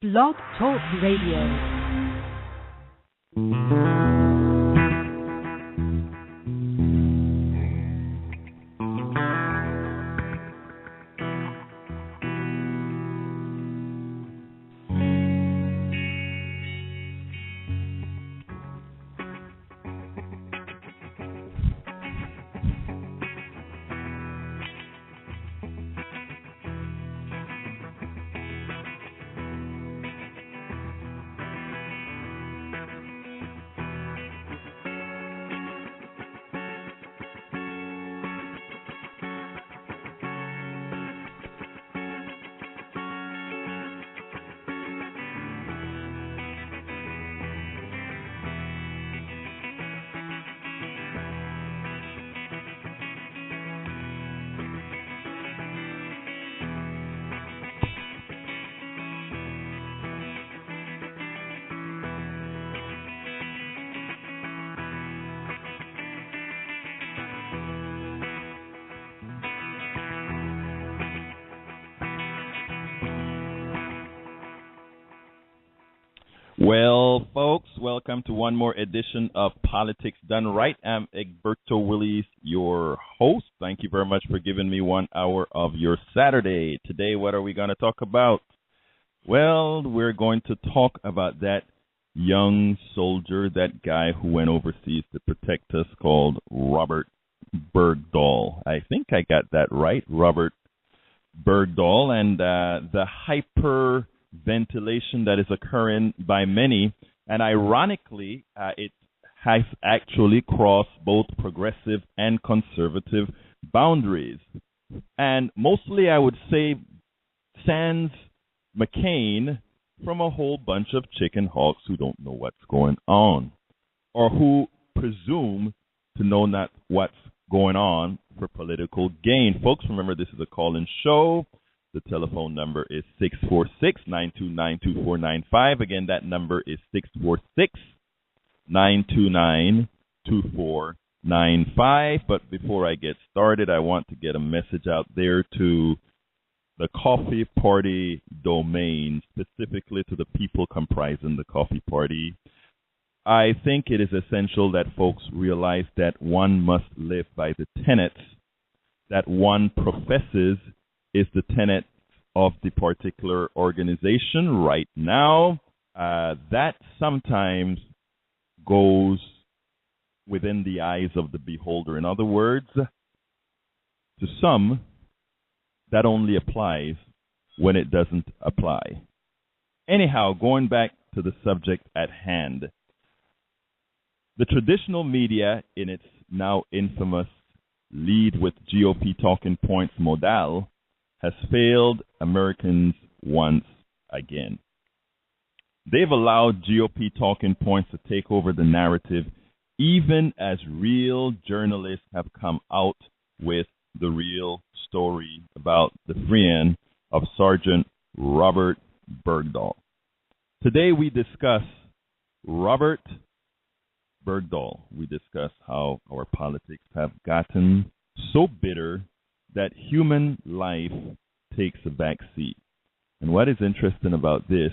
Blog Talk Radio. Well, folks, welcome to one more edition of Politics Done Right. I'm Egberto Willies, your host. Thank you very much for giving me 1 hour of your Saturday. Today, what are we going to talk about? Well, we're going to talk about that young soldier, that guy who went overseas to protect us, called Robert Bergdahl. I think I got that right, Robert Bergdahl, and the hyperventilation that is occurring by many, and ironically, it has actually crossed both progressive and conservative boundaries. And mostly, I would say, sans McCain from a whole bunch of chicken hawks who don't know what's going on, or who presume to know not what's going on for political gain. Folks, remember, this is a call-in show. The telephone number is 646-929-2495. Again, that number is 646-929-2495. But before I get started, I want to get a message out there to the Coffee Party domain, specifically to the people comprising the Coffee Party. I think it is essential that folks realize that one must live by the tenets that one professes is the tenet of the particular organization right now. That sometimes goes within the eyes of the beholder. In other words, to some, that only applies when it doesn't apply. Anyhow, going back to the subject at hand, the traditional media, in its now infamous lead with GOP talking points modal, has failed Americans once again. They've allowed GOP talking points to take over the narrative, even as real journalists have come out with the real story about the freeing of Sergeant Robert Bergdahl. Today we discuss Robert Bergdahl. We discuss how our politics have gotten so bitter that human life takes a back seat. And what is interesting about this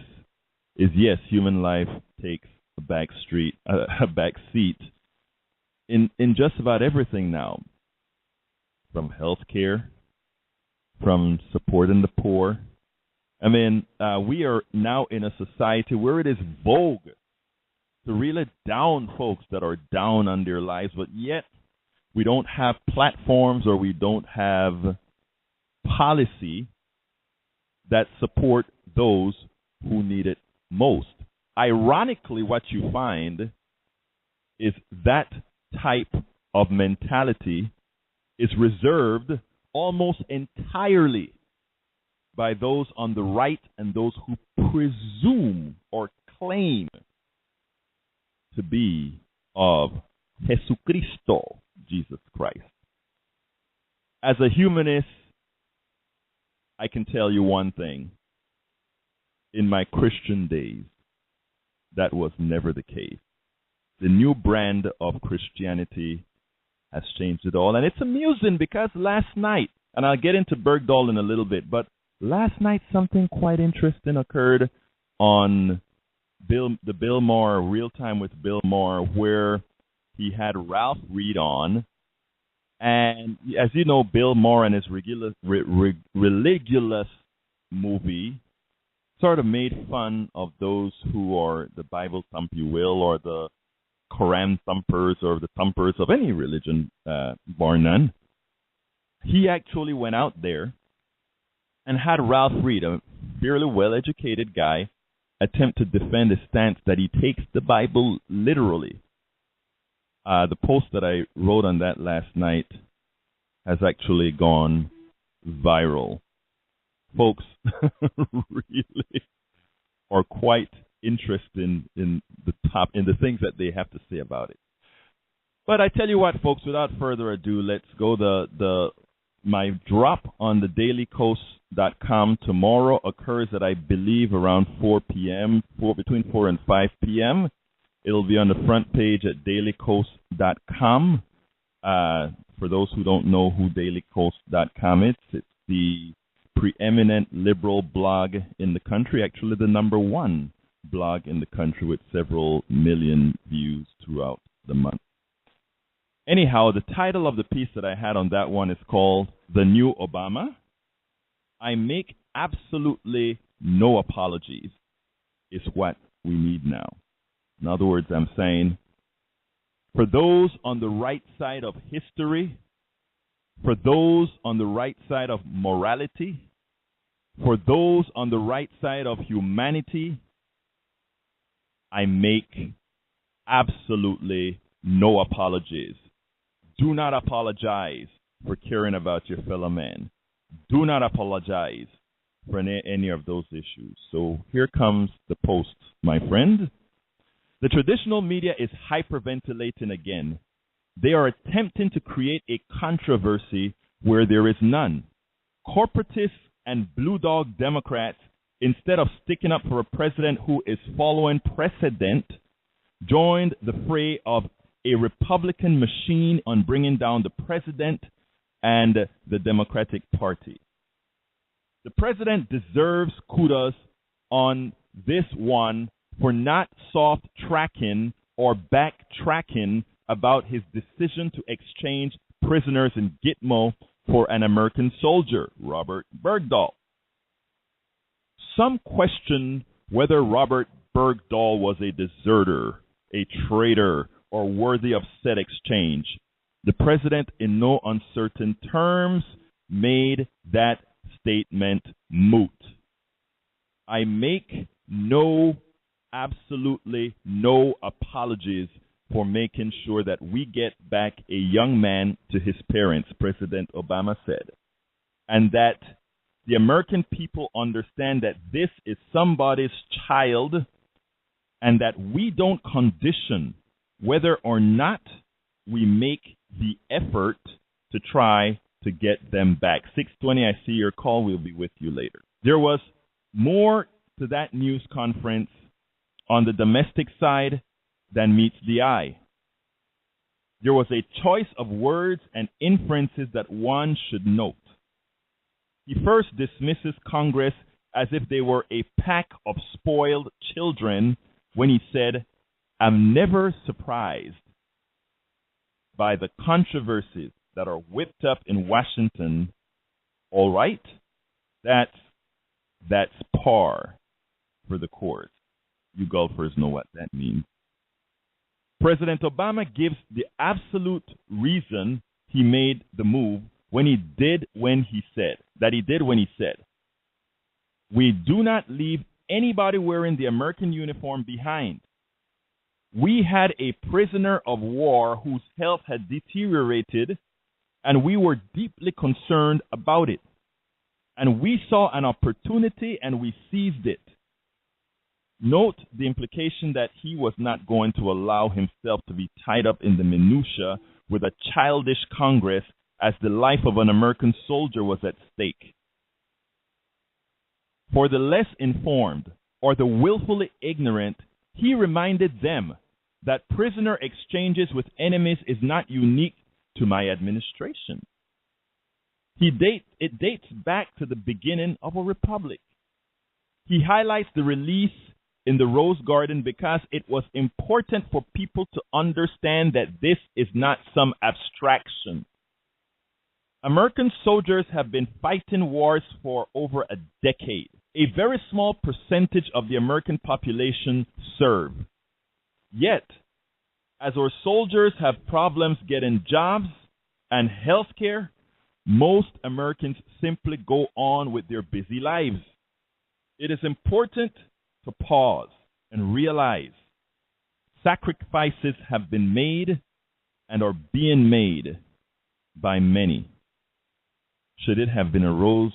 is, yes, human life takes a back seat in just about everything now, from healthcare, from supporting the poor. I mean, we are now in a society where it is vogue to really down folks that are down on their lives, but yet we don't have platforms, or we don't have policy that support those who need it most. Ironically, what you find is that type of mentality is reserved almost entirely by those on the right and those who presume or claim to be of Jesucristo, Jesus Christ. As a humanist, I can tell you one thing. In my Christian days, that was never the case. The new brand of Christianity has changed it all. And it's amusing because last night, and I'll get into Bergdahl in a little bit, but last night something quite interesting occurred on the Bill Maher Real Time with Bill Maher, where he had Ralph Reed on. And as you know, Bill Maher and his Religulous movie sort of made fun of those who are the Bible thump, you will, or the Quran thumpers, or the thumpers of any religion, bar none. He actually went out there and had Ralph Reed, a fairly well-educated guy, attempt to defend his stance that he takes the Bible literally. The post that I wrote on that last night has actually gone viral. Folks really are quite interested in the things that they have to say about it. But I tell you what, folks, without further ado, let's go. My drop on the dailycoast.com tomorrow occurs at, I believe, around 4 p.m., between 4 and 5 p.m. It'll be on the front page at dailycoast.com. For those who don't know who dailycoast.com is, it's the preeminent liberal blog in the country, actually the number one blog in the country with several million views throughout the month. Anyhow, the title of the piece that I had on that one is called The New Obama. I make absolutely no apologies is what we need now. In other words, I'm saying, for those on the right side of history, for those on the right side of morality, for those on the right side of humanity, I make absolutely no apologies. Do not apologize for caring about your fellow man. Do not apologize for any of those issues. So here comes the post, my friend. The traditional media is hyperventilating again. They are attempting to create a controversy where there is none. Corporatists and blue dog Democrats, instead of sticking up for a president who is following precedent, joined the fray of a Republican machine on bringing down the president and the Democratic Party. The president deserves kudos on this one for not soft tracking or backtracking about his decision to exchange prisoners in Gitmo for an American soldier, Robert Bergdahl. Some question whether Robert Bergdahl was a deserter, a traitor, or worthy of said exchange. The president, in no uncertain terms, made that statement moot. I make absolutely no apologies for making sure that we get back a young man to his parents, President Obama said, and that the American people understand that this is somebody's child and that we don't condition whether or not we make the effort to try to get them back. 6:20, I see your call. We'll be with you later. There was more to that news conference on the domestic side than meets the eye. There was a choice of words and inferences that one should note. He first dismisses Congress as if they were a pack of spoiled children when he said, I'm never surprised by the controversies that are whipped up in Washington. All right, that's par for the course. You golfers know what that means. President Obama gives the absolute reason he made the move when he said, we do not leave anybody wearing the American uniform behind. We had a prisoner of war whose health had deteriorated, and we were deeply concerned about it. And we saw an opportunity, and we seized it. Note the implication that he was not going to allow himself to be tied up in the minutia with a childish Congress as the life of an American soldier was at stake. For the less informed or the willfully ignorant, he reminded them that prisoner exchanges with enemies is not unique to my administration. It dates back to the beginning of a republic. He highlights the release in the Rose Garden because it was important for people to understand that this is not some abstraction. American soldiers have been fighting wars for over a decade. A very small percentage of the American population serve. Yet, as our soldiers have problems getting jobs and health care, most Americans simply go on with their busy lives. It is important to pause and realize sacrifices have been made and are being made by many. Should it have been a rose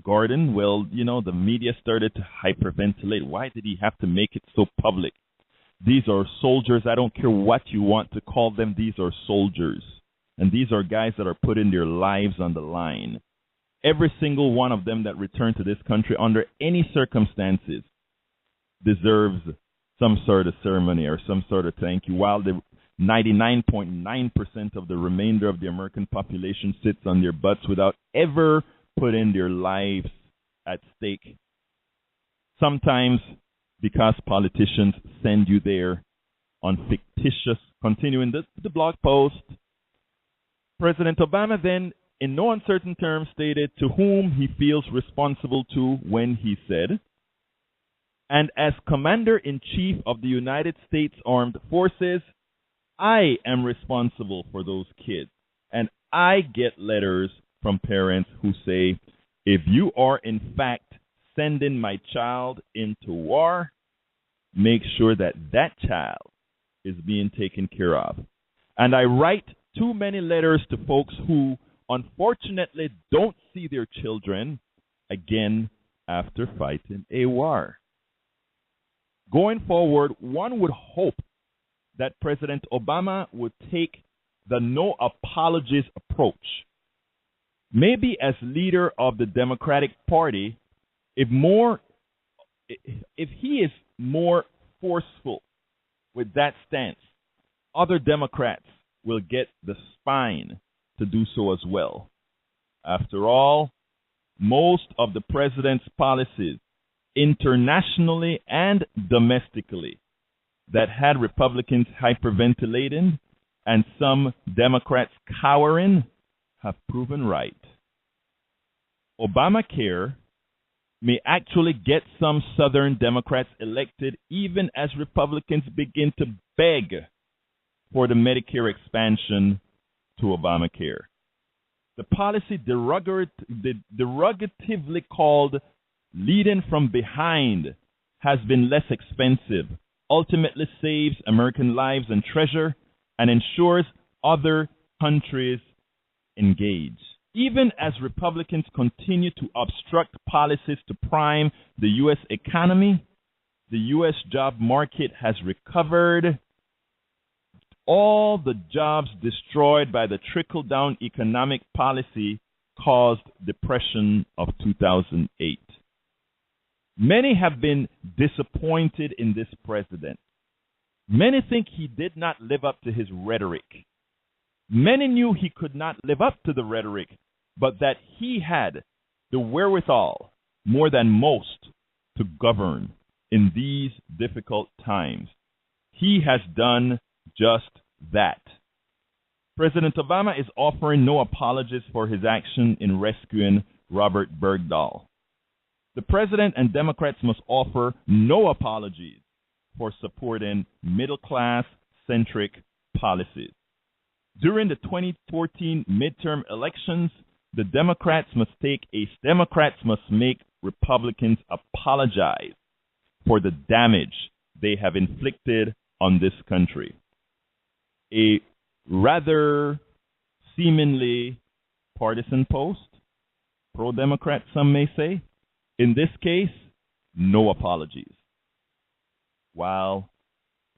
garden? Well, the media started to hyperventilate. Why did he have to make it so public? These are soldiers. I don't care what you want to call them. These are soldiers. And these are guys that are putting their lives on the line. Every single one of them that return to this country under any circumstances deserves some sort of ceremony or some sort of thank you, while the 99.9% of the remainder of the American population sits on their butts without ever putting their lives at stake. Sometimes because politicians send you there on fictitious, continuing the blog post, President Obama then, in no uncertain terms, stated to whom he feels responsible to when he said, "And as Commander-in-Chief of the United States Armed Forces, I am responsible for those kids. And I get letters from parents who say, if you are in fact sending my child into war, make sure that that child is being taken care of." And I write too many letters to folks who unfortunately don't see their children again after fighting a war. Going forward, one would hope that President Obama would take the no apologies approach. Maybe as leader of the Democratic Party, if he is more forceful with that stance, other Democrats will get the spine to do so as well. After all, most of the president's policies, internationally and domestically, that had Republicans hyperventilating and some Democrats cowering have proven right. Obamacare may actually get some Southern Democrats elected even as Republicans begin to beg for the Medicare expansion to Obamacare. The policy derogatively called leading from behind has been less expensive, ultimately saves American lives and treasure, and ensures other countries engage. Even as Republicans continue to obstruct policies to prime the U.S. economy, the U.S. job market has recovered. All the jobs destroyed by the trickle-down economic policy caused depression of 2008. Many have been disappointed in this president. Many think he did not live up to his rhetoric. Many knew he could not live up to the rhetoric, but that he had the wherewithal, more than most, to govern in these difficult times. He has done just that. President Obama is offering no apologies for his action in rescuing Robert Bergdahl. The president and Democrats must offer no apologies for supporting middle-class-centric policies. During the 2014 midterm elections, the Democrats must make Republicans apologize for the damage they have inflicted on this country. A rather seemingly partisan post, pro-Democrat some may say. In this case, no apologies. While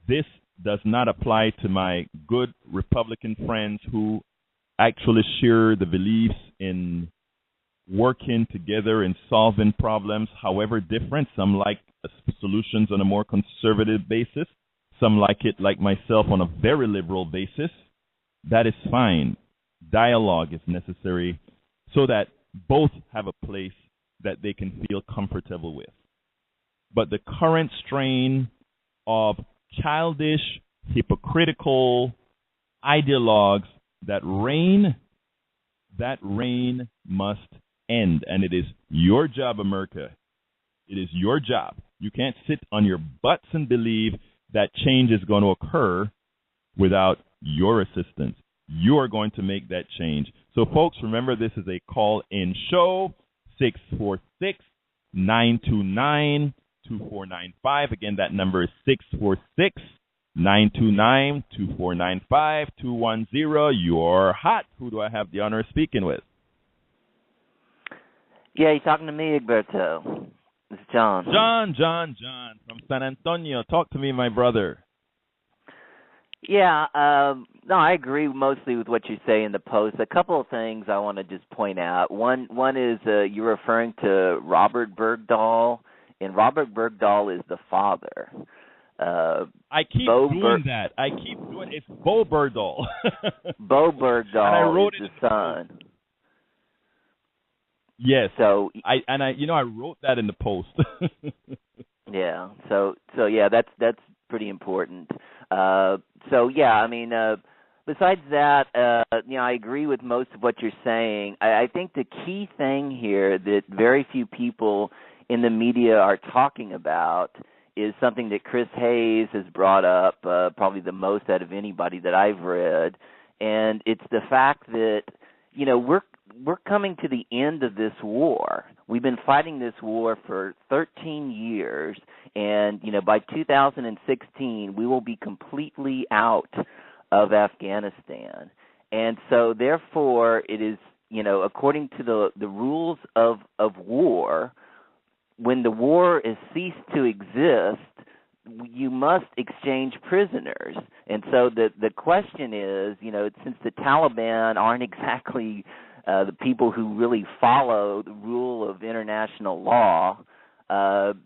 this does not apply to my good Republican friends who actually share the beliefs in working together and solving problems, however different. Some like solutions on a more conservative basis. Some like it, like myself, on a very liberal basis. That is fine. Dialogue is necessary so that both have a place that they can feel comfortable with. but the current strain of childish, hypocritical ideologues that reign must end. And it is your job, America. It is your job. You can't sit on your butts and believe that change is going to occur without your assistance. You are going to make that change. So, folks, remember, this is a call-in show, 646-929-2495. Again, that number is 646-929-2495, 210. You're hot. Who do I have the honor of speaking with? Yeah, you're talking to me, Egberto. It's John. John from San Antonio. Talk to me, my brother. Yeah, no, I agree mostly with what you say in the post. A couple of things I want to just point out. One is you're referring to Robert Bergdahl, and Robert Bergdahl is the father. I keep doing that. It's Bowe Bergdahl. Bowe Bergdahl is the son. Yes. So I wrote that in the post. Yeah. So yeah, that's pretty important. Besides that, I agree with most of what you're saying. I think the key thing here that very few people in the media are talking about is something that Chris Hayes has brought up probably the most out of anybody that I've read, and it's the fact that, we're coming to the end of this war. We've been fighting this war for 13 years, and, by 2016, we will be completely out of Afghanistan. And so, therefore, it is, according to the rules of war, when the war has ceased to exist, you must exchange prisoners. And so the question is, since the Taliban aren't exactly the people who really follow the rule of international law, that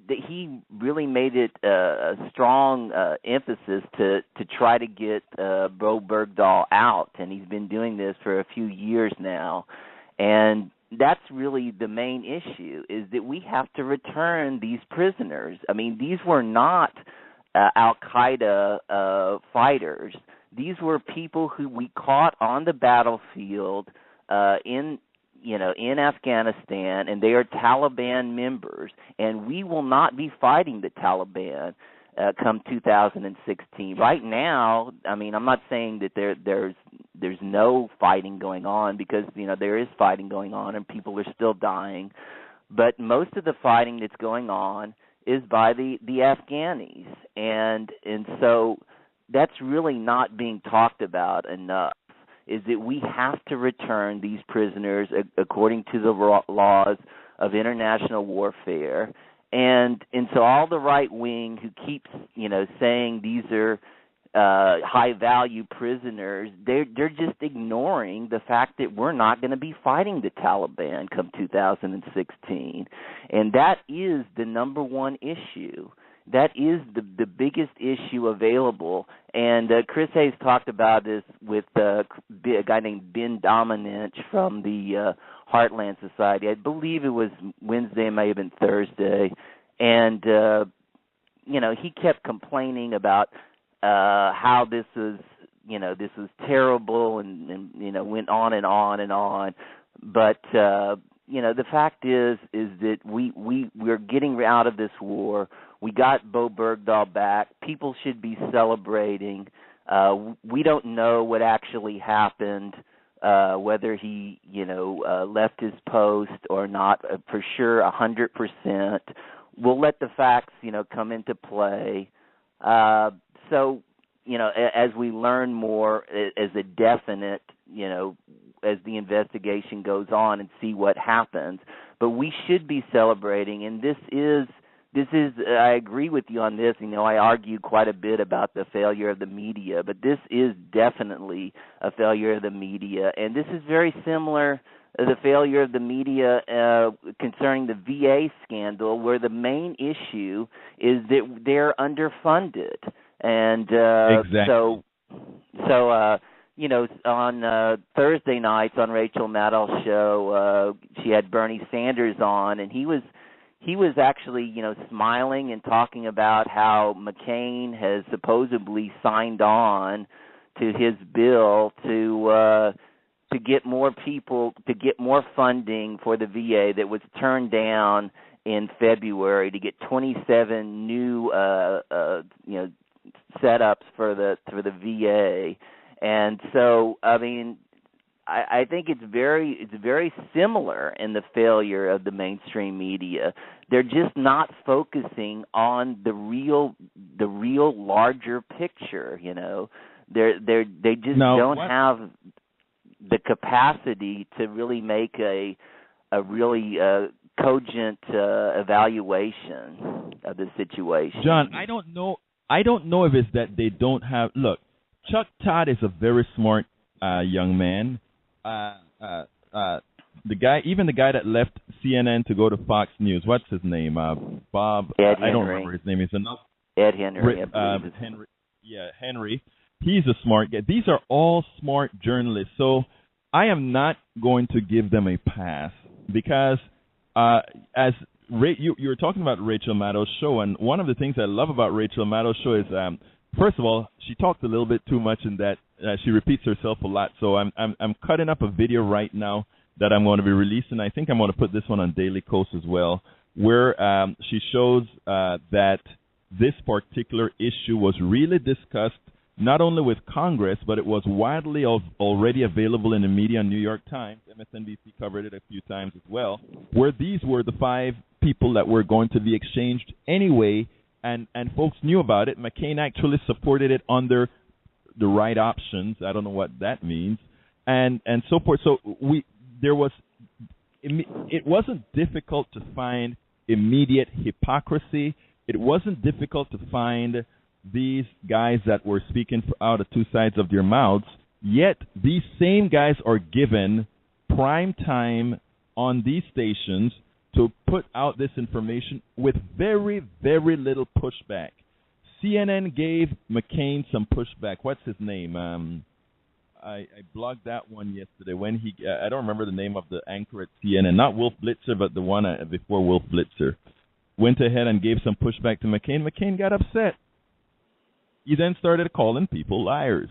he really made it a strong emphasis to try to get Bowe Bergdahl out, and he's been doing this for a few years now. And that's really the main issue, is that we have to return these prisoners. I mean, these were not Al-Qaeda fighters. These were people who we caught on the battlefield in Afghanistan, and they are Taliban members, and we will not be fighting the Taliban come 2016. Right now, I mean, I'm not saying that there's no fighting going on, because there is fighting going on and people are still dying, but most of the fighting that's going on is by the Afghanis, and so that's really not being talked about enough, is that we have to return these prisoners according to the laws of international warfare. And so all the right wing who keeps, saying these are high-value prisoners, they're just ignoring the fact that we're not going to be fighting the Taliban come 2016. And that is the number one issue. That is the biggest issue available. And Chris Hayes talked about this with a guy named Ben Dominant from the Heartland Society. I believe it was Wednesday, it may have been Thursday. And, he kept complaining about how this was terrible and went on and on and on. But, the fact is that we're getting out of this war. We got Bowe Bergdahl back. People should be celebrating. We don't know what actually happened, whether he, left his post or not, for sure, 100%. We'll let the facts, come into play. So, as we learn more as a definite, as the investigation goes on and see what happens. But we should be celebrating, and this is, I agree with you on this. I argue quite a bit about the failure of the media, but this is definitely a failure of the media. And this is very similar to the failure of the media concerning the VA scandal, where the main issue is that they're underfunded. And exactly. So on Thursday nights on Rachel Maddow's show, she had Bernie Sanders on, and he was he was actually, smiling and talking about how McCain has supposedly signed on to his bill to get more people, to get more funding for the VA that was turned down in February, to get 27 new setups for the VA. And so, I mean, I think it's very similar in the failure of the mainstream media. They're just not focusing on the real larger picture. They just don't have the capacity to really make a really cogent evaluation of the situation. John, I don't know if it's that they don't have. Look, Chuck Todd is a very smart young man. The guy that left CNN to go to Fox News. What's his name? Bob. Ed I don't remember his name. It's enough. Ed Henry. Henry. Yeah, Henry. He's a smart guy. These are all smart journalists. So I am not going to give them a pass because as you were talking about Rachel Maddow's show, and one of the things I love about Rachel Maddow's show is, first of all, she talks a little bit too much in that she repeats herself a lot. So I'm cutting up a video right now that I'm going to be releasing. I think I'm going to put this one on Daily Kos as well, where she shows that this particular issue was really discussed not only with Congress, but it was widely already available in the media. New York Times, MSNBC covered it a few times as well, where these were the 5 people that were going to be exchanged anyway, and folks knew about it. McCain actually supported it under the right options. I don't know what that means, and so forth. So it wasn't difficult to find immediate hypocrisy. It wasn't difficult to find these guys that were speaking out of 2 sides of their mouths, yet these same guys are given prime time on these stations to put out this information with very, very little pushback. CNN gave McCain some pushback. What's his name? I blogged that one yesterday when he I don't remember the name of the anchor at CNN, not Wolf Blitzer, but the one before Wolf Blitzer, went ahead and gave some pushback to McCain. McCain got upset. He then started calling people liars.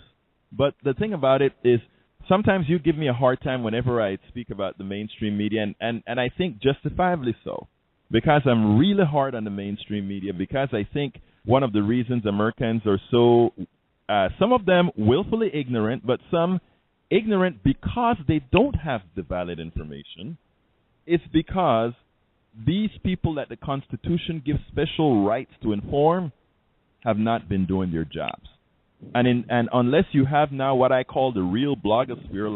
But the thing about it is sometimes you give me a hard time whenever I speak about the mainstream media, and I think justifiably so, because I'm really hard on the mainstream media, because I think one of the reasons Americans are so, some of them willfully ignorant, but some ignorant because they don't have the valid information, it's because these people that the Constitution gives special rights to inform have not been doing their jobs. And unless you have now what I call the real blogosphere,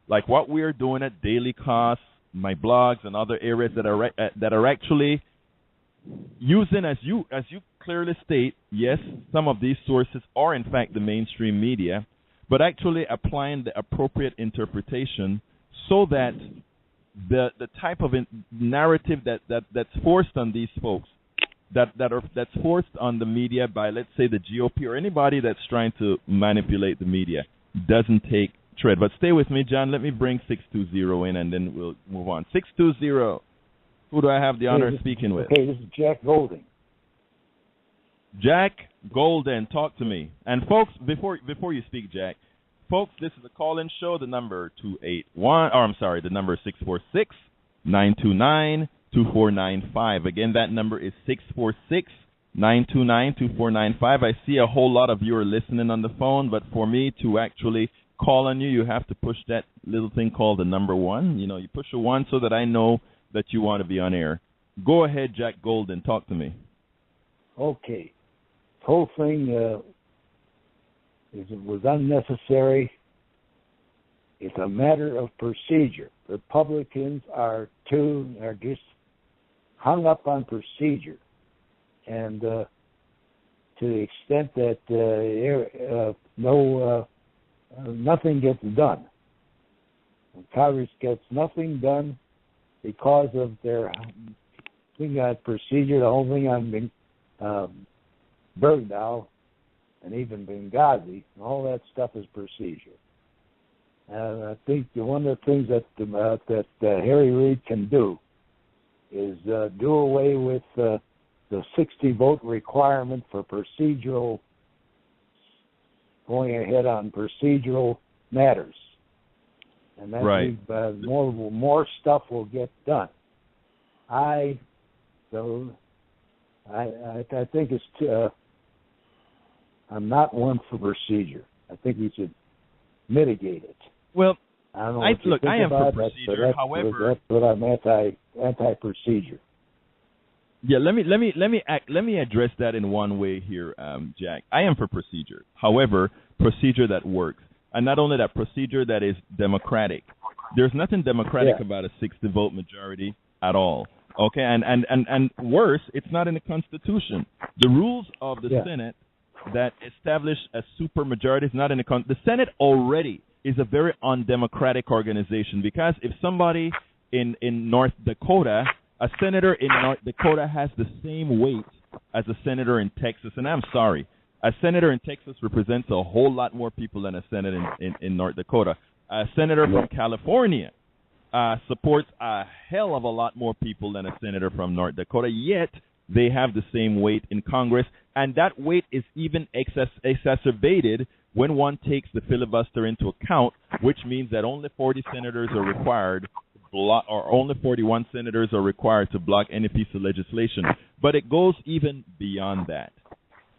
like what we are doing at Daily Kos, my blogs, and other areas that are actually using, as you clearly state, yes, some of these sources are in fact the mainstream media, but actually applying the appropriate interpretation so that the type of narrative that's forced on these folks, that's forced on the media by, let's say, the GOP or anybody that's trying to manipulate the media, doesn't take tread. But stay with me, John. Let me bring 620 in, and then we'll move on. 620. Who do I have the honor of speaking with? Okay, this is Jack Golding. Jack Golden, talk to me. And folks, before you speak, Jack, folks, this is a call-in show. The number the number is 646-929-2495. Again, that number is 646-929-2495. I see a whole lot of you are listening on the phone, but for me to actually call on you, you have to push that little thing called the number 1. You push a 1 so that I know that you want to be on air. Go ahead, Jack Golden. Talk to me. Okay. The whole thing was unnecessary. It's a matter of procedure. Republicans are just hung up on procedure, and to the extent that nothing gets done. Congress gets nothing done because of their thing on procedure. The whole thing on Bergdahl and even Benghazi, all that stuff is procedure. And I think one of the things that Harry Reid can do is do away with the 60-vote requirement for procedural, going ahead on procedural matters. And that right. means more stuff will get done. I think it's I'm not one for procedure. I think we should mitigate it. Well, I don't know what you look, think I am about for that, procedure. However, that's what I'm anti-procedure. Yeah, let me address that in one way here, Jack. I am for procedure. However, procedure that works, and not only that, procedure that is democratic. There's nothing democratic about a 60-vote majority at all. Okay, and worse, it's not in the Constitution. The rules of the Senate that establish a supermajority is not in the Senate already is a very undemocratic organization, because if somebody in North Dakota, a senator in North Dakota has the same weight as a senator in Texas, and I'm sorry, a senator in Texas represents a whole lot more people than a senator in North Dakota. A senator from California supports a hell of a lot more people than a senator from North Dakota, yet they have the same weight in Congress, and that weight is even exacerbated when one takes the filibuster into account, which means that only 40 senators are required or only 41 senators are required to block any piece of legislation. But it goes even beyond that,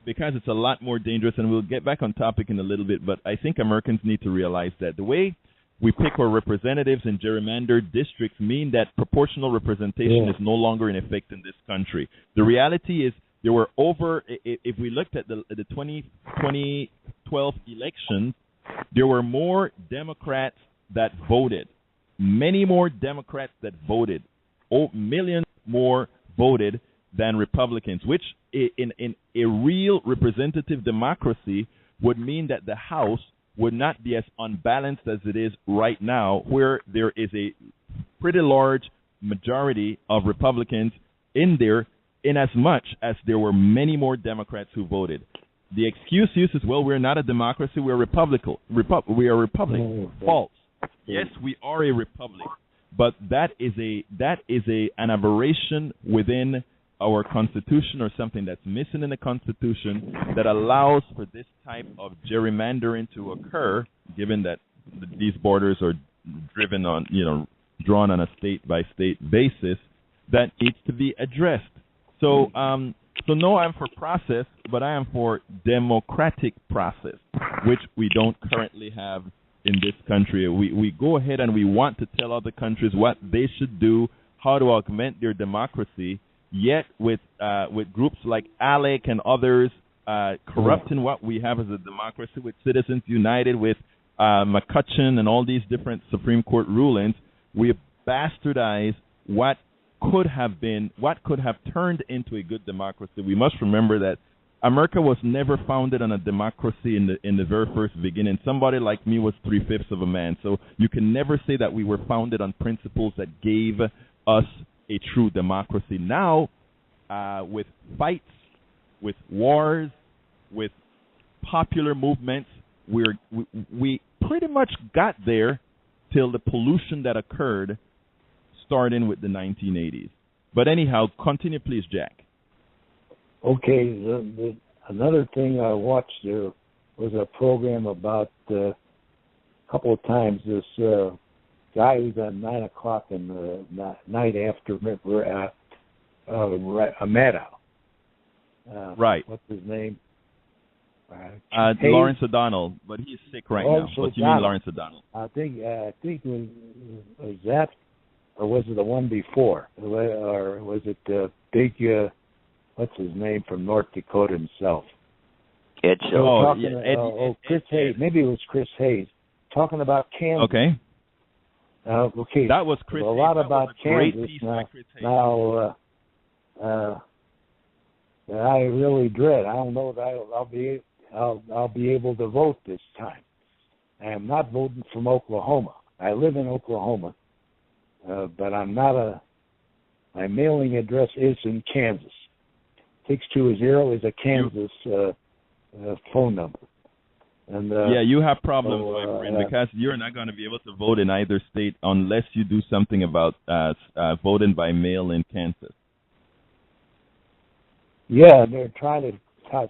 because it's a lot more dangerous, and we'll get back on topic in a little bit, but I think Americans need to realize that the way we pick our representatives in gerrymandered districts mean that proportional representation is no longer in effect in this country. The reality is there were if we looked at the 2012 elections, there were more Democrats that voted, many more Democrats that voted, millions more voted than Republicans, which in a real representative democracy would mean that the House would not be as unbalanced as it is right now, where there is a pretty large majority of Republicans in there, in as much as there were many more Democrats who voted. The excuse used is, well, we're not a democracy, we're a republic. We are a republic. False. Yes, we are a republic, but that is an aberration within our Constitution, or something that's missing in the Constitution, that allows for this type of gerrymandering to occur, given that these borders are drawn on a state-by-state basis, that needs to be addressed. So no, I'm for process, but I am for democratic process, which we don't currently have in this country. We go ahead and we want to tell other countries what they should do, how to augment their democracy, yet with groups like ALEC and others corrupting what we have as a democracy, with Citizens United, with McCutcheon and all these different Supreme Court rulings, we have bastardized what could have turned into a good democracy. We must remember that America was never founded on a democracy in the very first beginning. Somebody like me was 3/5 of a man, so you can never say that we were founded on principles that gave us a true democracy. Now, with fights, with wars, with popular movements, we pretty much got there till the pollution that occurred starting with the 1980s. But anyhow, continue please, Jack. Okay, another thing I watched was a program about a couple of times this guy who's at 9 o'clock in the night after Maddow. Right. What's his name? Lawrence O'Donnell, but he's sick right now. But you mean Lawrence O'Donnell? I think was that, or was it the one before, or was it the big? What's his name from North Dakota himself? Ed Show. Chris Hayes. Maybe it was Chris Hayes talking about Kansas. Okay. Okay. That was Chris. A lot Hayes. about Kansas now. I really dread. I don't know that I'll be able to vote this time. I am not voting from Oklahoma. I live in Oklahoma, but I'm not my mailing address is in Kansas. 620 is a Kansas phone number. And you have problems, my friend, because you're not going to be able to vote in either state unless you do something about voting by mail in Kansas. Yeah, they're trying to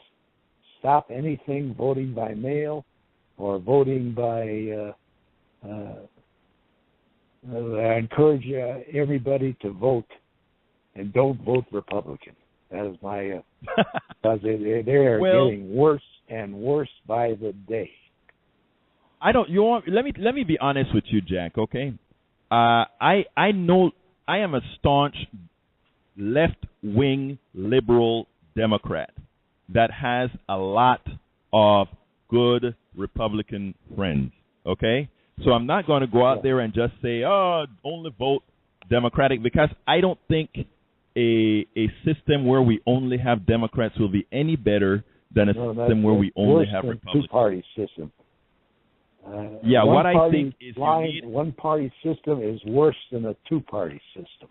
stop anything voting by mail or voting by. I encourage everybody to vote and don't vote Republican. That is my because they are getting worse and worse by the day. Let me be honest with you, Jack. Okay, I know I am a staunch left-wing liberal Democrat that has a lot of good Republican friends. Okay, so I'm not going to go out there and just say, "Oh, only vote Democratic," because I don't think a system where we only have Democrats will be any better than a system where we only have Republicans. Two-party system. What I think is one-party system is worse than a two-party system.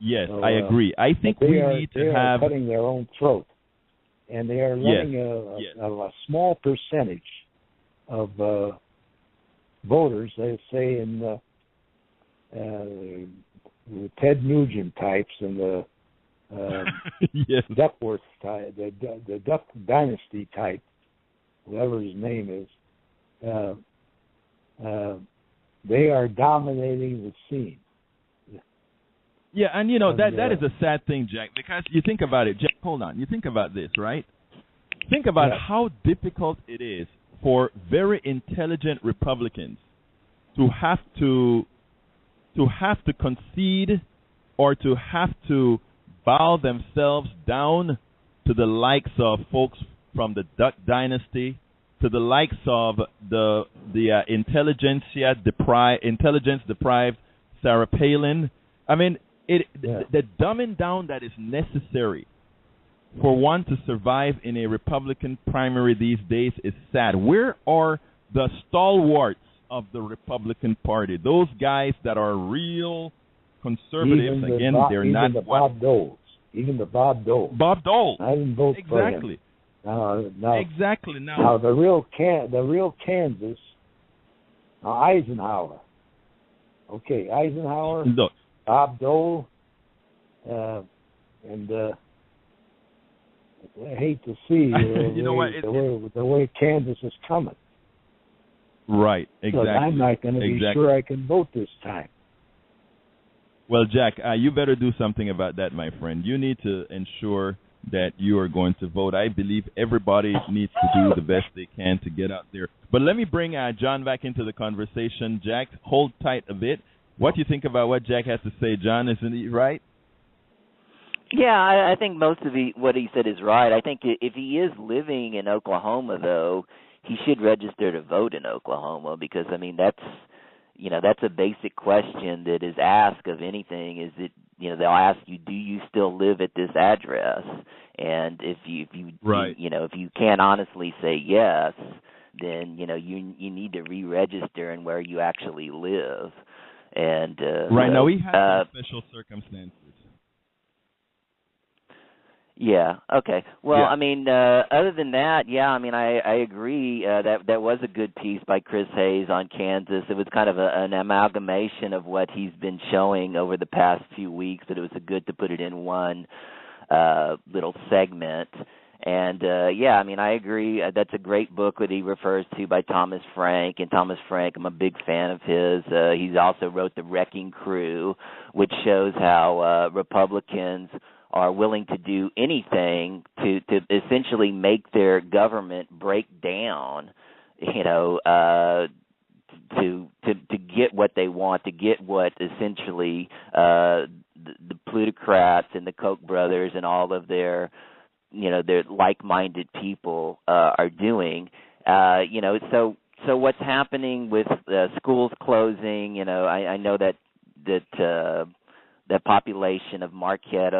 Yes, so, I agree. I think we need to have cutting their own throat, and they are letting a small percentage of voters, they say in the Ted Nugent types and the Duckworth type, the Duck Dynasty type, whatever his name is, they are dominating the scene. Yeah, and that is a sad thing, Jack, because you think about it. Jack, hold on. You think about this, right? Think about how difficult it is for very intelligent Republicans to have to concede or to have to bow themselves down to the likes of folks from the Duck Dynasty, to the likes of the intelligence deprived Sarah Palin. I mean, the dumbing down that is necessary for one to survive in a Republican primary these days is sad. Where are the stalwarts of the Republican Party? Those guys that are real conservatives. They're not the Bob Doles. Even the Bob Dole. Bob Dole. I didn't vote for him. Exactly. Now the real Kansas. Eisenhower. Okay, Eisenhower. Look. Bob Dole, and I hate to see the way Kansas is coming. Right, exactly. So I'm not going to be sure I can vote this time. Well, Jack, you better do something about that, my friend. You need to ensure that you are going to vote. I believe everybody needs to do the best they can to get out there. But let me bring John back into the conversation. Jack, hold tight a bit. What do you think about what Jack has to say, John? Isn't he right? Yeah, I think most of what he said is right. I think if he is living in Oklahoma, though, he should register to vote in Oklahoma because, I mean, that's a basic question that is asked of anything. Is it, they'll ask you, do you still live at this address? And if you if you can't honestly say yes, then you need to re-register in where you actually live. And right now we have special circumstances. Yeah. Okay. Well, I mean, other than that, I agree. That was a good piece by Chris Hayes on Kansas. It was kind of an amalgamation of what he's been showing over the past few weeks. But it was good to put it in one little segment. And, I agree. That's a great book that he refers to by Thomas Frank. And Thomas Frank, I'm a big fan of his. He's also wrote The Wrecking Crew, which shows how Republicans are willing to do anything to essentially make their government break down, to get what they want, to get what essentially the plutocrats and the Koch brothers and all of their like-minded people are doing. So what's happening with schools closing? I know that the population of Marquette,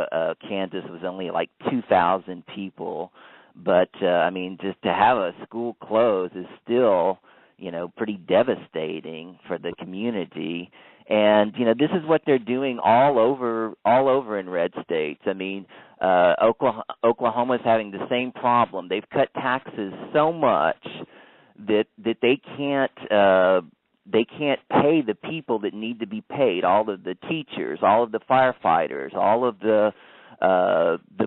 Kansas, was only like 2,000 people, but just to have a school close is still, pretty devastating for the community. And this is what they're doing all over in red states. I mean, Oklahoma's having the same problem. They've cut taxes so much that they can't pay the people that need to be paid, all of the teachers, all of the firefighters, all of the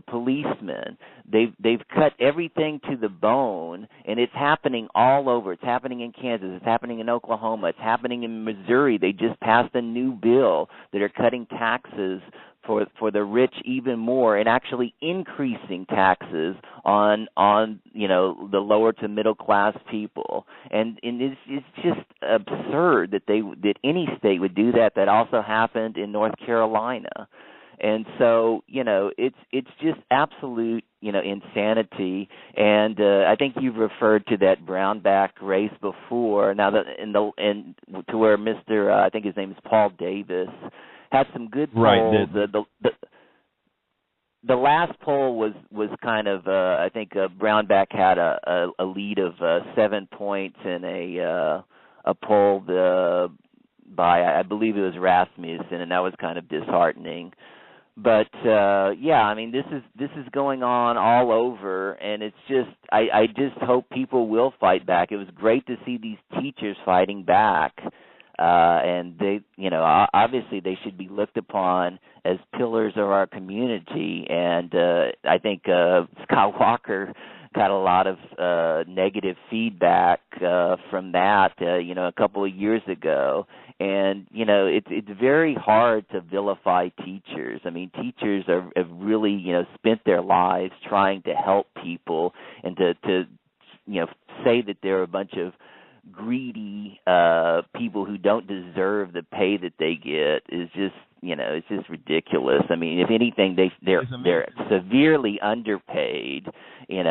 policemen. They've cut everything to the bone, and it's happening all over. It's happening in Kansas. It's happening in Oklahoma. It's happening in Missouri. They just passed a new bill that are cutting taxes for the rich even more, and actually increasing taxes on the lower to middle class people. And it's just absurd that any state would do that. That also happened in North Carolina. And so, it's just absolute, insanity. And I think you've referred to that Brownback race before. Now, to where Mr. I think his name is Paul Davis had some good polls. Right. The last poll was kind of I think Brownback had a lead of 7 points in a poll by I believe it was Rasmussen, and that was kind of disheartening. But this is going on all over, and it's just I just hope people will fight back. It was great to see these teachers fighting back, and they obviously they should be looked upon as pillars of our community. And I think Scott Walker got a lot of negative feedback from that a couple of years ago. And it's very hard to vilify teachers. I mean, teachers have really spent their lives trying to help people, and to say that they're a bunch of greedy people who don't deserve the pay that they get is just it's just ridiculous. I mean, if anything, they're severely underpaid. Right.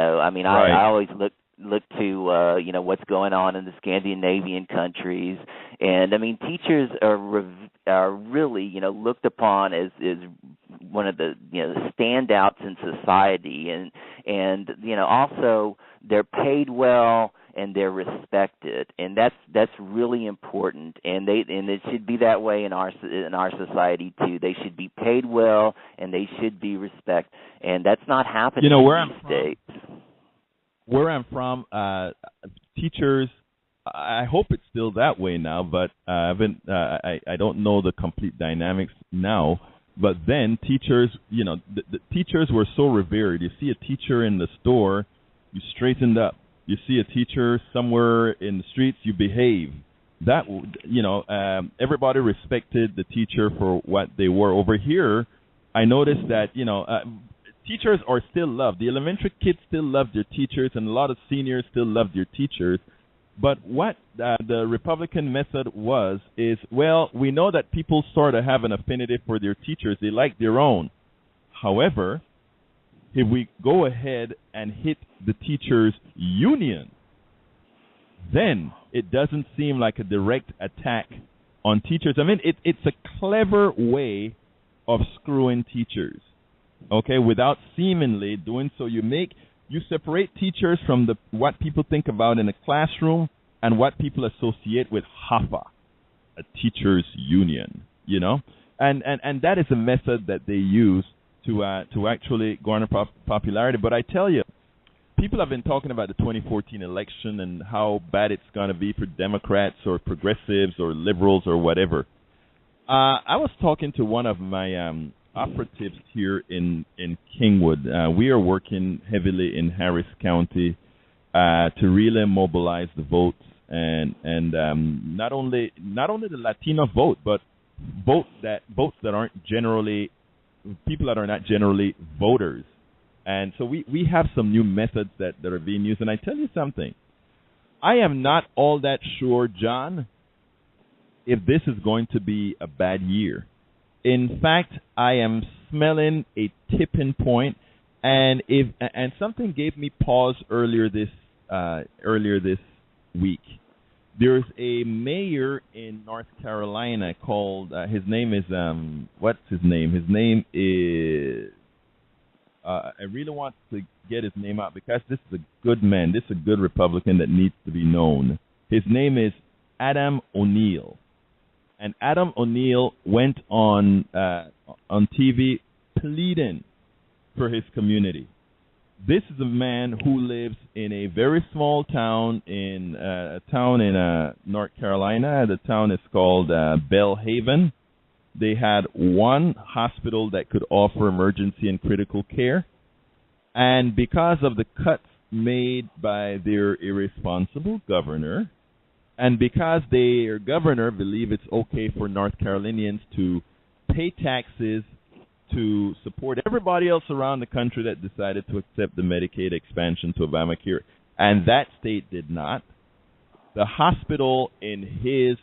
I always look to what's going on in the Scandinavian countries, and I mean, teachers are really looked upon as one of the standouts in society, and also they're paid well and they're respected, and that's really important, and it should be that way in our society too. They should be paid well and they should be respected, and that's not happening in these states. Where I'm from, teachers, I hope it's still that way now, but I don't know the complete dynamics now. But then teachers, the teachers were so revered. You see a teacher in the store, you straightened up. You see a teacher somewhere in the streets, you behave. That everybody respected the teacher for what they were. Over here, I noticed that teachers are still loved. The elementary kids still love their teachers, and a lot of seniors still love their teachers. But what the Republican method is, we know that people sort of have an affinity for their teachers. They like their own. However, if we go ahead and hit the teachers' union, then it doesn't seem like a direct attack on teachers. I mean, it's a clever way of screwing teachers. Okay, without seemingly doing so, you separate teachers from what people think about in a classroom and what people associate with HAFA, a teachers' union. And that is a method that they use to actually garner popularity. But I tell you, people have been talking about the 2014 election and how bad it's going to be for Democrats or progressives or liberals or whatever. I was talking to one of my operatives here in Kingwood. We are working heavily in Harris County to really mobilize the votes and not only the Latino vote, but votes that aren't generally people that are not generally voters. And so we have some new methods that are being used. And I tell you something, I am not all that sure, John, if this is going to be a bad year. In fact, I am smelling a tipping point, and something gave me pause earlier this week. There's a mayor in North Carolina called his name is what's his name? His name is I really want to get his name out because this is a good man. This is a good Republican that needs to be known. His name is Adam O'Neill. And Adam O'Neill went on TV pleading for his community. This is a man who lives in a very small town in North Carolina. The town is called Belhaven. They had one hospital that could offer emergency and critical care. And because of the cuts made by their irresponsible governor, and because their governor believes it's okay for North Carolinians to pay taxes to support everybody else around the country that decided to accept the Medicaid expansion to Obamacare, and that state did not, the hospital in his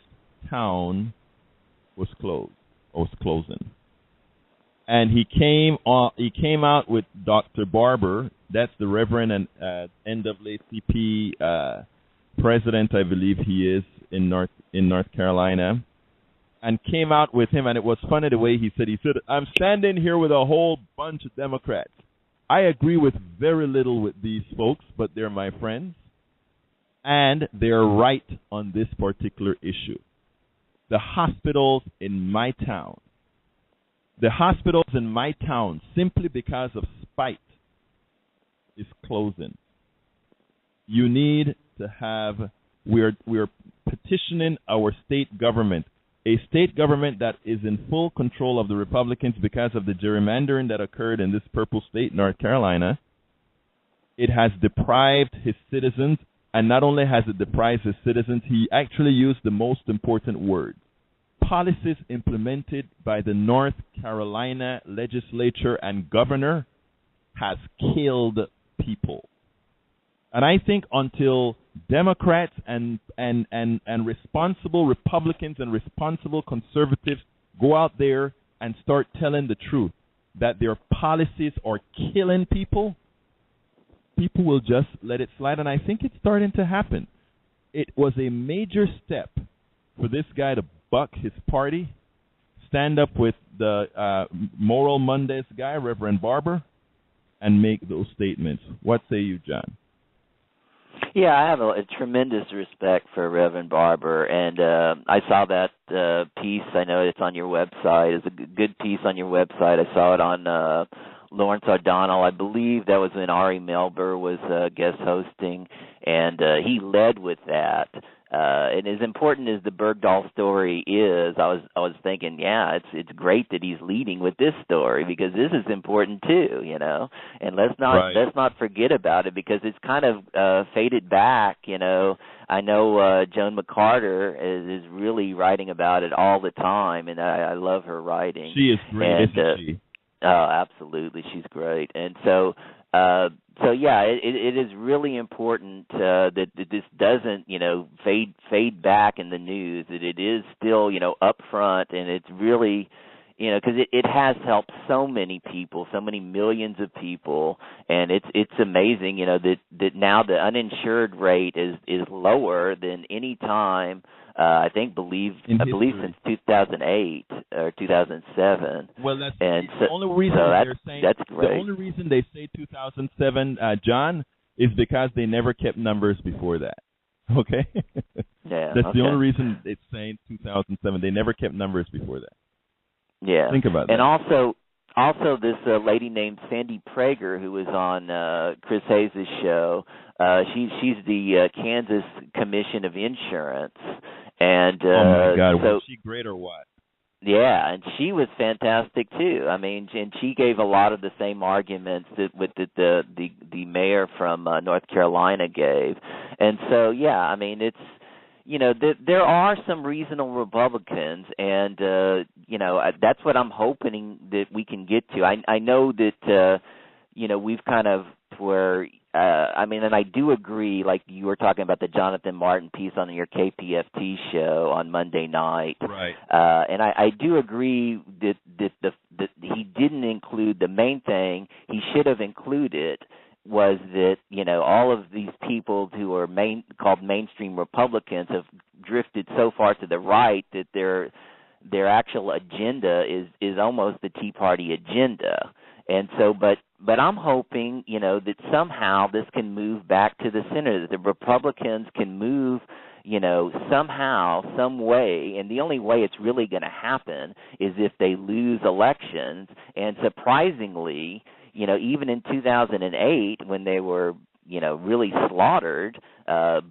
town was closed, or was closing. And he came out with Dr. Barber, that's the Reverend and NAACP president, I believe he is, in North Carolina, and came out with him. And it was funny the way he said, I'm standing here with a whole bunch of Democrats. I agree with very little with these folks, but they're my friends, and they're right on this particular issue. The hospitals in my town, simply because of spite, is closing. You need to have, we're petitioning our state government, a state government that is in full control of the Republicans because of the gerrymandering that occurred in this purple state, North Carolina. It has deprived his citizens, and not only has it deprived his citizens, he actually used the most important word. Policies implemented by the North Carolina legislature and governor has killed people. And I think until Democrats and responsible Republicans and responsible conservatives go out there and start telling the truth that their policies are killing people, people will just let it slide. And I think it's starting to happen. It was a major step for this guy to buck his party, stand up with the Moral Mondays guy, Reverend Barber, and make those statements. What say you, John? Yeah, I have a tremendous respect for Reverend Barber, and I saw that piece. I know it's on your website. It's a good piece on your website. I saw it on Lawrence O'Donnell. I believe that was when Ari Melber was guest hosting, and he led with that. And as important as the Bergdahl story is, I was thinking, yeah, it's great that he's leading with this story because this is important too, you know. And let's not forget about it because it's kind of faded back, you know. I know Joan McCarter is really writing about it all the time, and I love her writing. She is great, isn't she? Oh, absolutely, she's great. And so yeah, it is really important that this doesn't, you know, fade back in the news. That it is still, you know, up front, and it's really, you know, because it has helped so many people, so many millions of people, and it's amazing, you know, that now the uninsured rate is lower than any time. I believe since 2008 or 2007. Well, that's and the only reason they're saying that's great. The only reason they say 2007, John, is because they never kept numbers before that. Okay. Yeah. That's the only reason it's saying 2007. They never kept numbers before that. Yeah. Think about that. And also this lady named Sandy Prager, who was on Chris Hayes' show. She's the Kansas Commission of Insurance. And oh my God, was she great or what? Yeah, and she was fantastic too. I mean, and she gave a lot of the same arguments that the mayor from North Carolina gave. And so, yeah, I mean, it's, you know, there are some reasonable Republicans, and you know, that's what I'm hoping that we can get to. I know that you know, we've kind of where. I mean, and I do agree, like you were talking about the Jonathan Martin piece on your KPFT show on Monday night. Right. And I do agree that he didn't include the main thing he should have included was that, you know, all of these people who are called mainstream Republicans have drifted so far to the right that their actual agenda is almost the Tea Party agenda. And so, but I'm hoping, you know, that somehow this can move back to the center, that the Republicans can move, you know, somehow, some way, and the only way it's really going to happen is if they lose elections. And surprisingly, even in 2008 when they were, really slaughtered,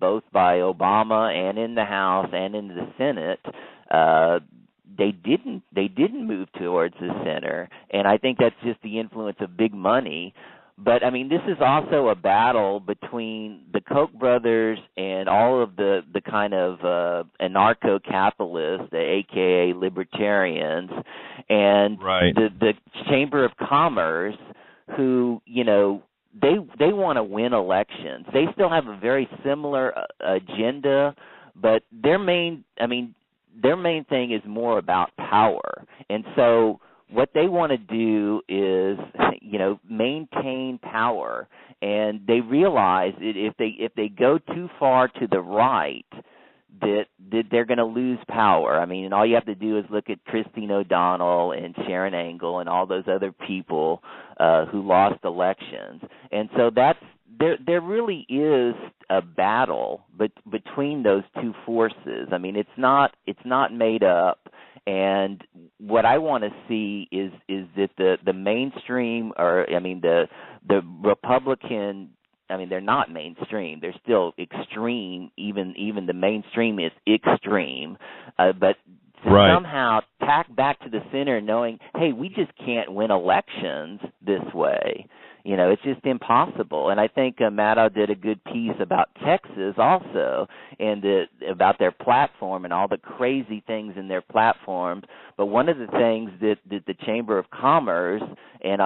both by Obama and in the House and in the Senate, they didn't move towards the center, and I think that's just the influence of big money. But I mean, this is also a battle between the Koch brothers and all of the kind of anarcho-capitalists, the AKA libertarians, and the Chamber of Commerce, who they want to win elections. They still have a very similar agenda, but their main thing is more about power. And so what they want to do is, maintain power. And they realize that if they go too far to the right, that they're going to lose power. I mean, and all you have to do is look at Christine O'Donnell and Sharon Angle and all those other people who lost elections. And so there really is a battle between those two forces. I mean, it's not made up. And what I want to see is that the mainstream, the Republican, they're not mainstream. They're still extreme. Even the mainstream is extreme. But to somehow tack back to the center, knowing, hey, we just can't win elections this way. It's just impossible. And I think Maddow did a good piece about Texas also, and about their platform and all the crazy things in their platforms. But one of the things that the Chamber of Commerce and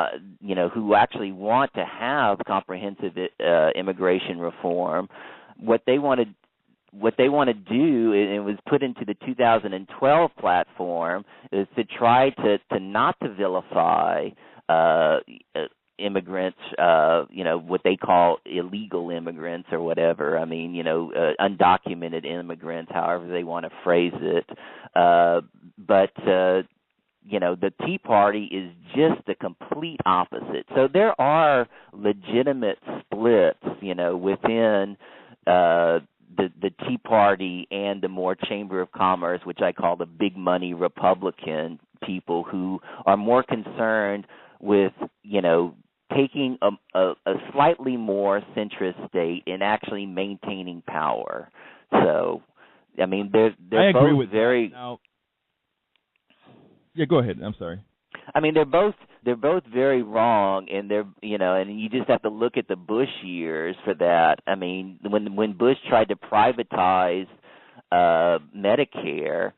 who actually want to have comprehensive immigration reform, what they want to do, and it was put into the 2012 platform, is to try to not to vilify immigrants, what they call illegal immigrants or whatever. Undocumented immigrants, however they want to phrase it. But the Tea Party is just the complete opposite. So there are legitimate splits, within the Tea Party and the more Chamber of Commerce, which I call the big money Republican people, who are more concerned with, taking a slightly more centrist state and actually maintaining power. So, they're I agree both with very. That. Now, yeah, go ahead. I'm sorry. They're both very wrong, and they're and you just have to look at the Bush years for that. When Bush tried to privatize Medicare,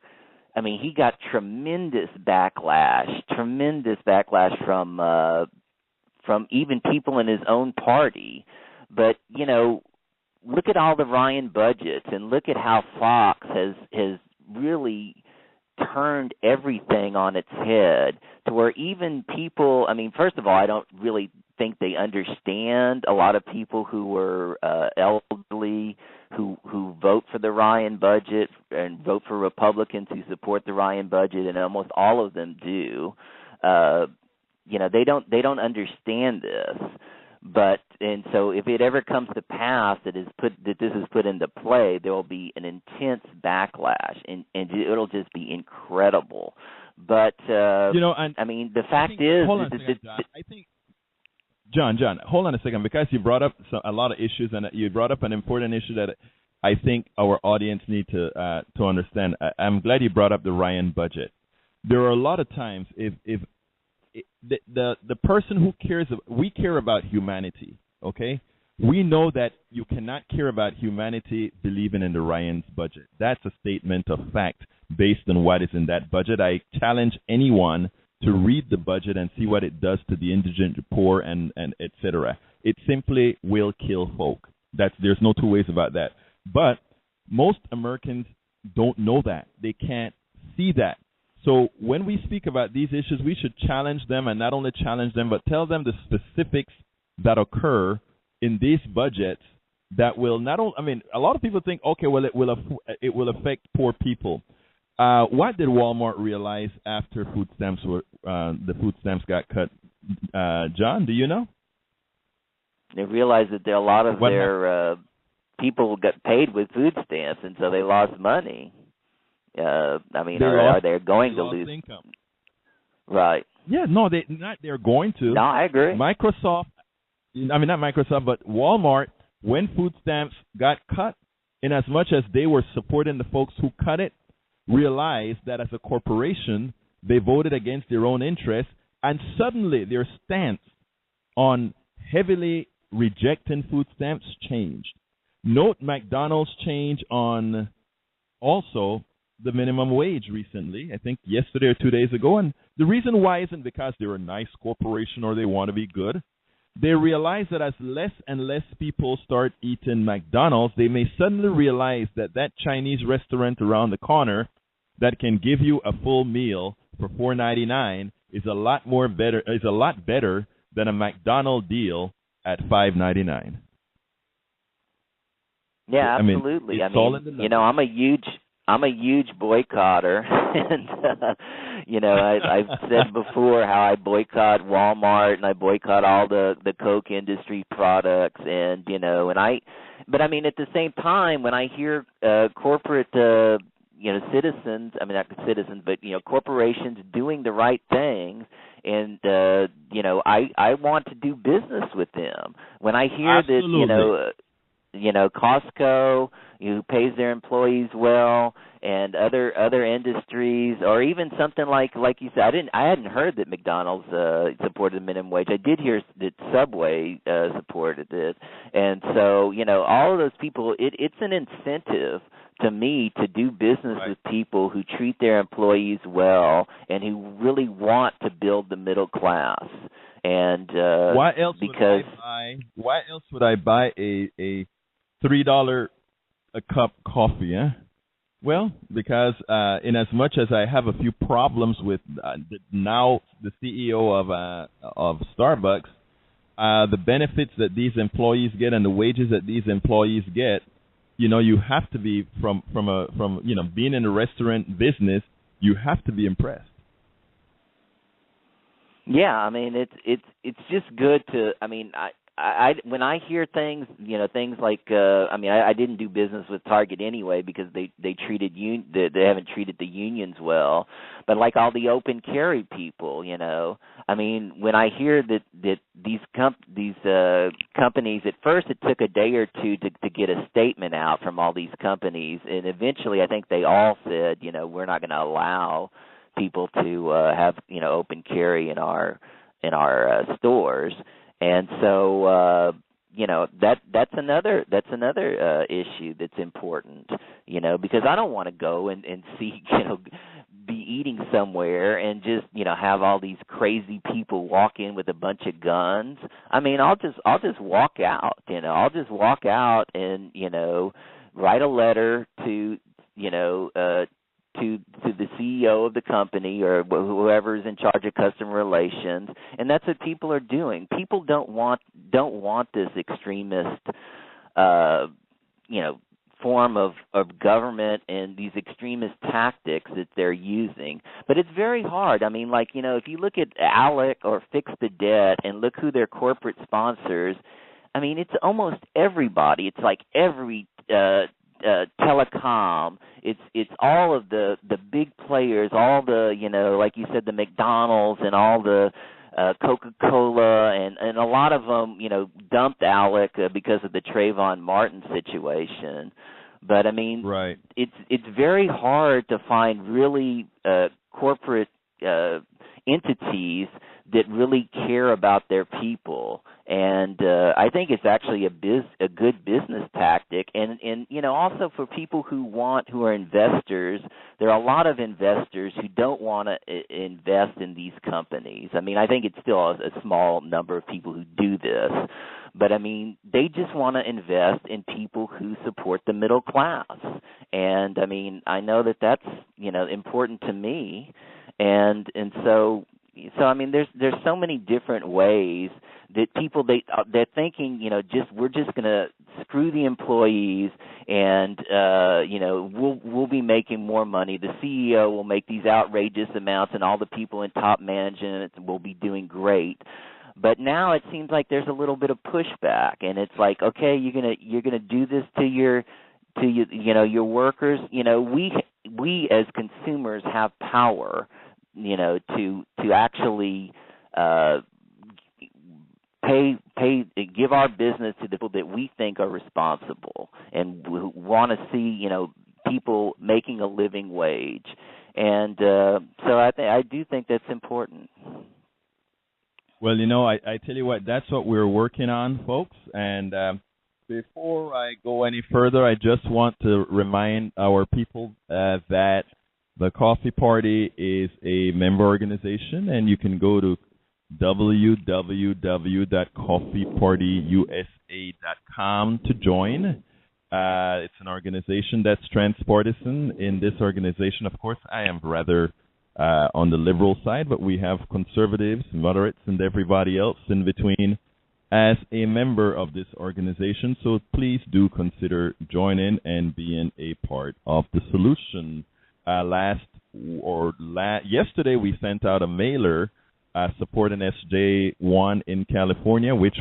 he got tremendous backlash from even people in his own party. But look at all the Ryan budgets, and look at how Fox has really turned everything on its head, to where even people, first of all, I don't really think they understand a lot of people who were elderly, who vote for the Ryan budget and vote for Republicans who support the Ryan budget, and almost all of them do. They don't understand this. And so if it ever comes to pass that this is put into play, there will be an intense backlash, and it'll just be incredible. But the fact is, I think, John, hold on a second, because you brought up a lot of issues, and you brought up an important issue that I think our audience need to understand. I'm glad you brought up the Ryan budget. There are a lot of times if the person who cares, we care about humanity, okay? We know that you cannot care about humanity believing in the Ryan's budget. That's a statement of fact based on what is in that budget. I challenge anyone to read the budget and see what it does to the indigent, the poor, and et cetera. It simply will kill folk. There's no two ways about that. But most Americans don't know that. They can't see that. So when we speak about these issues, we should challenge them, and not only challenge them, but tell them the specifics that occur in these budgets that will not only, a lot of people think, okay, well, it will affect poor people. What did Walmart realize after the food stamps got cut? John, do you know? They realized that a lot of their people got paid with food stamps, and so they lost money. Are they going to lose income? Right. Yeah, no, they're going to. No, I agree. Microsoft, I mean, not Microsoft, but Walmart, when food stamps got cut, in as much as they were supporting the folks who cut it, realized that as a corporation, they voted against their own interests, and suddenly their stance on heavily rejecting food stamps changed. Note McDonald's change on also the minimum wage recently, I think yesterday or 2 days ago. And the reason why isn't because they're a nice corporation or they want to be good. They realize that as less and less people start eating McDonald's, they may suddenly realize that that Chinese restaurant around the corner that can give you a full meal for $4.99 is a lot better than a McDonald's deal at $5.99. Yeah, absolutely. I mean, you know, I'm a huge boycotter, and I've said before how I boycott Walmart and I boycott all the Coke industry products, and but I mean at the same time when I hear corporate citizens, I mean not citizens, but corporations doing the right thing, and I want to do business with them. When I hear Absolutely. that Costco, who pays their employees well, and other industries, or even something like you said, I hadn't heard that McDonald's supported the minimum wage. I did hear that Subway supported it, and so all of those people, it's an incentive to me to do business with people who treat their employees well and who really want to build the middle class. And why else would I buy a $3 a cup coffee? Well, because in as much as I have a few problems with now the CEO of Starbucks, the benefits that these employees get and the wages that these employees get, you have to be from being in the restaurant business, you have to be impressed. Yeah, I mean it's just good to. I mean I when I hear things, things like I didn't do business with Target anyway because they they haven't treated the unions well, but like all the open carry people, I mean when I hear that these companies, at first it took a day or two to get a statement out from all these companies, and eventually I think they all said, we're not going to allow people to have open carry in our stores. And so that's another issue that's important, because I don't want to go and see be eating somewhere and just have all these crazy people walk in with a bunch of guns. I mean, I'll just walk out, I'll just walk out and write a letter to to the CEO of the company or whoever's in charge of customer relations, and that's what people are doing. People don't want this extremist, form of government and these extremist tactics that they're using. But it's very hard. I mean, if you look at ALEC or Fix the Debt and look who their corporate sponsors, I mean, it's almost everybody. It's like every telecom, it's all of the big players, all the like you said, the McDonald's and all the Coca-Cola and a lot of them dumped ALEC because of the Trayvon Martin situation. But I mean, it's very hard to find really corporate entities that really care about their people, and I think it's actually a good business tactic, and also for people who are investors. There are a lot of investors who don't want to invest in these companies. I mean, I think it's still a small number of people who do this, but I mean, they just want to invest in people who support the middle class, and I mean, I know that that's important to me, and so I mean, there's so many different ways that people they're thinking, we're just going to screw the employees, and we'll be making more money. The CEO will make these outrageous amounts, and all the people in top management will be doing great. But now it seems like there's a little bit of pushback, and it's like, okay, you're gonna do this to your workers. We as consumers have power to actually give our business to the people that we think are responsible and who want to see, people making a living wage. And so I do think that's important. Well, I tell you what, that's what we're working on, folks. And before I go any further, I just want to remind our people that the Coffee Party is a member organization, and you can go to www.coffeepartyusa.com to join. It's an organization that's transpartisan. In this organization, of course, I am rather on the liberal side, but we have conservatives, moderates, and everybody else in between as a member of this organization. So please do consider joining and being a part of the solution. Yesterday, we sent out a mailer supporting SJ1 in California, which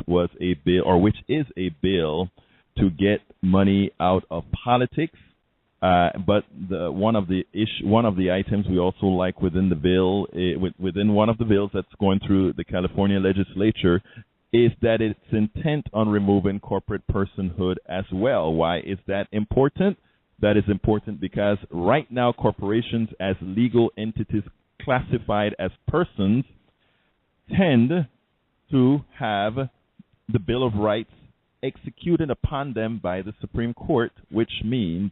is a bill to get money out of politics. But one of the items we also like within the bill, within one of the bills that's going through the California legislature, is that it's intent on removing corporate personhood as well. Why is that important? That is important because right now corporations as legal entities classified as persons tend to have the Bill of Rights executed upon them by the Supreme Court, which means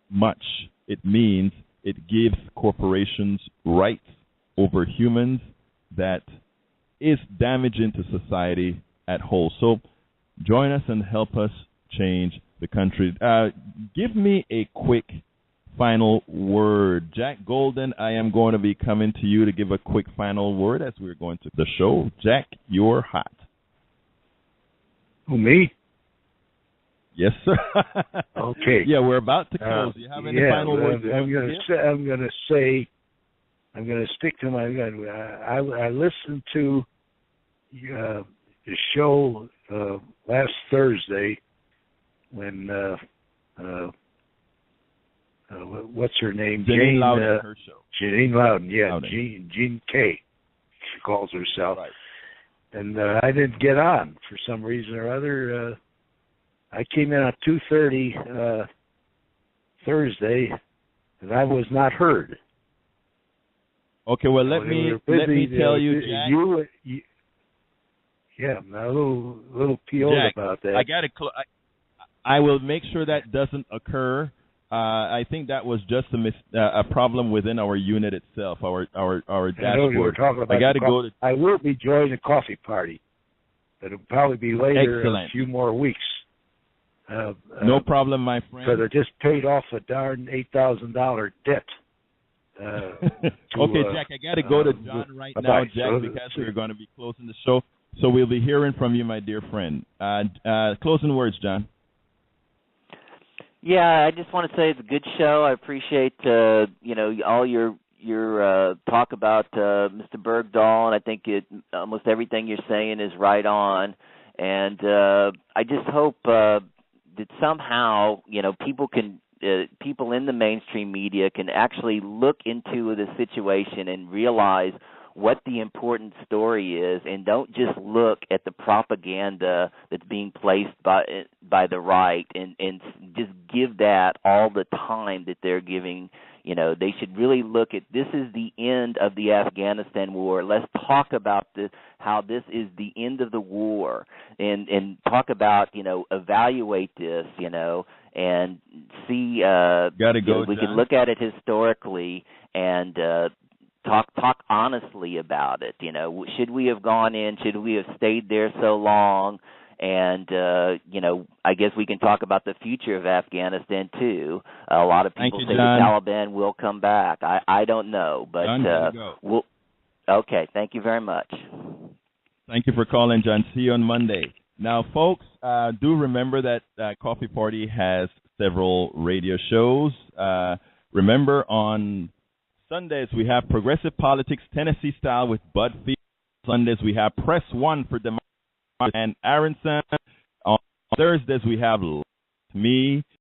much. It means it gives corporations rights over humans that is damaging to society at whole. So join us and help us change the country. Give me a quick final word. Jack Golden, I am going to be coming to you to give a quick final word as we're going to the show. Jack, you're hot. Who, me? Yes, sir. Okay. Yeah, we're about to close. Do you have any final words? I'm going to stick to my gun. I listened to the show last Thursday when what's her name? Janine Loudon, her show. Janine Loudon, yeah. Jean K, she calls herself. Right. And I didn't get on for some reason or other. I came in at 2:30 Thursday, and I was not heard. Okay, well, let me tell you, Jack. I'm a little PO'd Jack, about that. I will make sure that doesn't occur. I think that was just a problem within our unit itself, our dashboard. I know you were talking about. I will be joining the coffee party. It'll probably be later, Excellent. A few more weeks. No problem, my friend. Because I just paid off a darn $8,000 debt. Okay, Jack, I got to go to John right now, Jack, because we're going to be closing the show. So we'll be hearing from you, my dear friend. Closing words, John. Yeah, I just want to say it's a good show. I appreciate all your talk about Mr. Bergdahl, and I think almost everything you're saying is right on. And I just hope that somehow people in the mainstream media can actually look into the situation and realize what the important story is, and don't just look at the propaganda that's being placed by the right and just give that all the time that they're giving. They should really look at, this is the end of the Afghanistan war. Let's talk about how this is the end of the war, and talk about, evaluate this, and see, we can look at it historically and talk honestly about it. Should we have gone in? Should we have stayed there so long? And, I guess we can talk about the future of Afghanistan, too. A lot of people say John. the Taliban will come back. I don't know. But okay, thank you very much. Thank you for calling, John. See you on Monday. Now, folks, do remember that Coffee Party has several radio shows. Remember, on Sundays, we have Progressive Politics, Tennessee Style with Bud Field. Sundays, we have Press One for Democracy and Aronson. On Thursdays, we have Me.